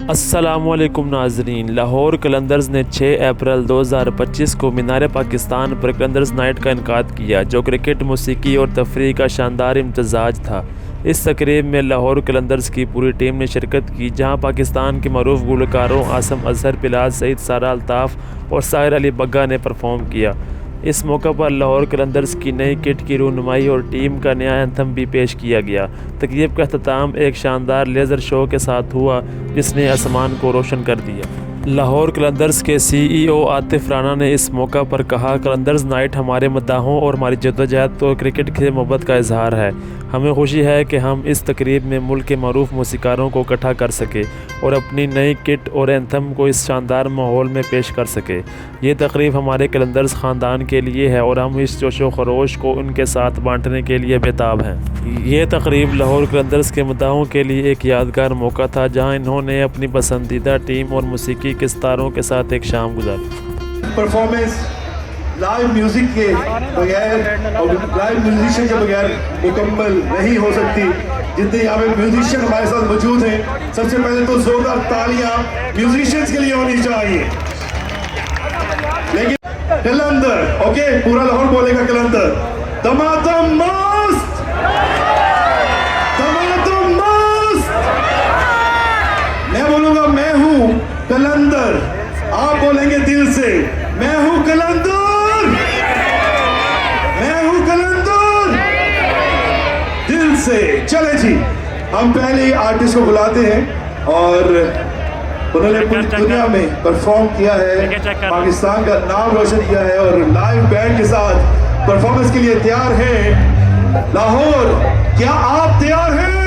अस्सलामुअलैकुम नाजरीन। लाहौर कलंदर्स ने 6 अप्रैल 2025 को मीनार पाकिस्तान पर कलंदर्स नाइट का इनकाद किया, जो क्रिकेट, मौसीकी और तफरीह का शानदार इम्तजाज था। इस तकरीब में लाहौर कलंदर्स की पूरी टीम ने शिरकत की, जहां पाकिस्तान के मरूफ गुलकारों आसम अजहर, बिलाल सईद, सारा अल्ताफ़ और साहिर अली बग्गा ने परफॉर्म किया। इस मौका पर लाहौर कलंदर्स की नई किट की रूनुमाई और टीम का नया एंथम भी पेश किया गया। तकरीब का अख्ताम एक शानदार लेज़र शो के साथ हुआ, जिसने आसमान को रोशन कर दिया। लाहौर कलंदर्स के CEO आतिफ राना ने इस मौका पर कहा, कलंदर्स नाइट हमारे मद्दाहों और हमारी जद्दोजहद और क्रिकेट से मोहब्बत का इजहार है। हमें खुशी है कि हम इस तकरीब में मुल्क के मरूफ मौसीकारों को इकट्ठा कर सके और अपनी नई किट और एंथम को इस शानदार माहौल में पेश कर सके। ये तकरीब हमारे कलंदर्स ख़ानदान के लिए है और हम इस जोशो खरोश को उनके साथ बांटने के लिए बेताब हैं। ये तकरीब लाहौर कलंदर्स के मद्दाहों के लिए एक यादगार मौका था, जहाँ इन्होंने अपनी पसंदीदा टीम और मौसीकी के सितारों के साथ एक शाम गुजारी। परफॉर्मेंस लाइव म्यूजिक के बगैर और लाइव म्यूजिशियन के बगैर मुकम्मल नहीं हो सकती। जितने यहाँ पे म्यूजिशियन हमारे साथ मौजूद हैं, सबसे पहले तो जोरदार तालियां म्यूजिशियंस के लिए होनी चाहिए। लेकिन कलंदर, ओके, पूरा लाहौर बोलेगा कलंदर, दमादम मस्त, दमादम मस्त। मैं बोलूंगा मैं हूं कलंदर, आप बोलेंगे दिल से मैं हूं कलंदर, मैं हूं कलंदर, दिल से। चले जी, हम पहले आर्टिस्ट को बुलाते हैं और उन्होंने पूरी दुनिया में परफॉर्म किया है, पाकिस्तान का नाम रोशन किया है और लाइव बैंड के साथ परफॉर्मेंस के लिए तैयार हैं। लाहौर, क्या आप तैयार हैं?